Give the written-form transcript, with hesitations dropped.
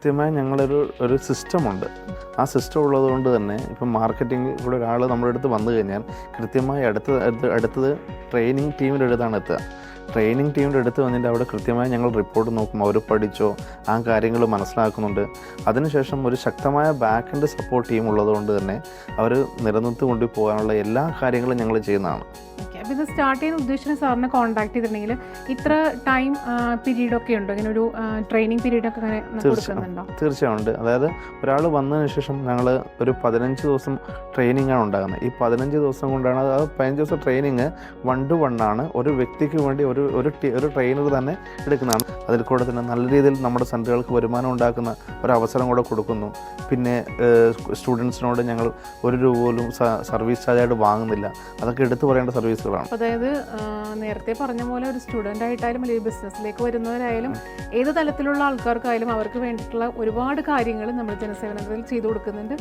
കൃത്യമായി ഒരു സിസ്റ്റമുണ്ട്. ആ സിസ്റ്റം ഉള്ളതുകൊണ്ട് തന്നെ ഇപ്പം മാർക്കറ്റിംഗ് കൂടെ ഒരാൾ നമ്മുടെ അടുത്ത് വന്നു കഴിഞ്ഞാൽ കൃത്യമായി അടുത്തത് ട്രെയിനിങ് ടീമിൻ്റെ അടുത്താണ് എത്തുക. ട്രെയിനിങ് ടീമിൻ്റെ അടുത്ത് വന്നിട്ട് അവിടെ കൃത്യമായി ഞങ്ങൾ റിപ്പോർട്ട് നോക്കും, അവർ പഠിച്ചോ ആ കാര്യങ്ങൾ മനസ്സിലാക്കുന്നുണ്ട്. അതിനുശേഷം ഒരു ശക്തമായ ബാക്ക് എൻഡ് സപ്പോർട്ട് ടീം ഉള്ളതുകൊണ്ട് തന്നെ അവർ നിലനിർത്തി കൊണ്ടുപോകാനുള്ള എല്ലാ കാര്യങ്ങളും ഞങ്ങൾ ചെയ്യുന്നതാണ്. അപ്പോൾ ഇത് സ്റ്റാർട്ട് ചെയ്യാൻ ഉദ്ദേശിച്ച സാറിനെ കോൺടാക്ട് ചെയ്തിട്ടുണ്ടെങ്കിൽ ഇത്ര ടൈം പീരീഡൊക്കെ ഉണ്ടോ, ഇങ്ങനെ ഒരു ട്രെയിനിങ് പീരീഡൊക്കെ അങ്ങനെ കൊടുക്കുന്നുണ്ടോ? തീർച്ചയായും ഉണ്ട്. അതായത് ഒരാൾ വന്നതിന് ശേഷം ഞങ്ങൾ ഒരു 15 ദിവസം ട്രെയിനിങ്ങാണ് ഉണ്ടാകുന്നത്. ഈ 15 ദിവസം കൊണ്ടാണ്, അത് 15 ദിവസം ട്രെയിനിങ് 1 to 1 ആണ്. ഒരു വ്യക്തിക്ക് വേണ്ടി ഒരു ട്രെയിനർ തന്നെ എടുക്കുന്നതാണ്. അതിൽ കൂടെ തന്നെ നല്ല രീതിയിൽ നമ്മുടെ സെൻ്ററുകൾക്ക് വരുമാനം ഉണ്ടാക്കുന്ന ഒരു അവസരം കൂടെ കൊടുക്കുന്നു. പിന്നെ സ്റ്റുഡൻസിനോട് ഞങ്ങൾ 1 രൂപ പോലും സർവീസ് ചാർജായിട്ട് വാങ്ങുന്നില്ല. അതൊക്കെ എടുത്തു പറയേണ്ട സർവീസുകളാണ്. അതായത് നേരത്തെ പറഞ്ഞ പോലെ ഒരു സ്റ്റുഡൻ്റ് ആയിട്ടായാലും അല്ലെങ്കിൽ ബിസിനസ്സിലേക്ക് വരുന്നവരായാലും ഏത് തലത്തിലുള്ള ആൾക്കാർക്കായാലും അവർക്ക് വേണ്ടിയിട്ടുള്ള ഒരുപാട് കാര്യങ്ങൾ നമ്മൾ ജനസേവനത്തിൽ ചെയ്തു കൊടുക്കുന്നുണ്ട്.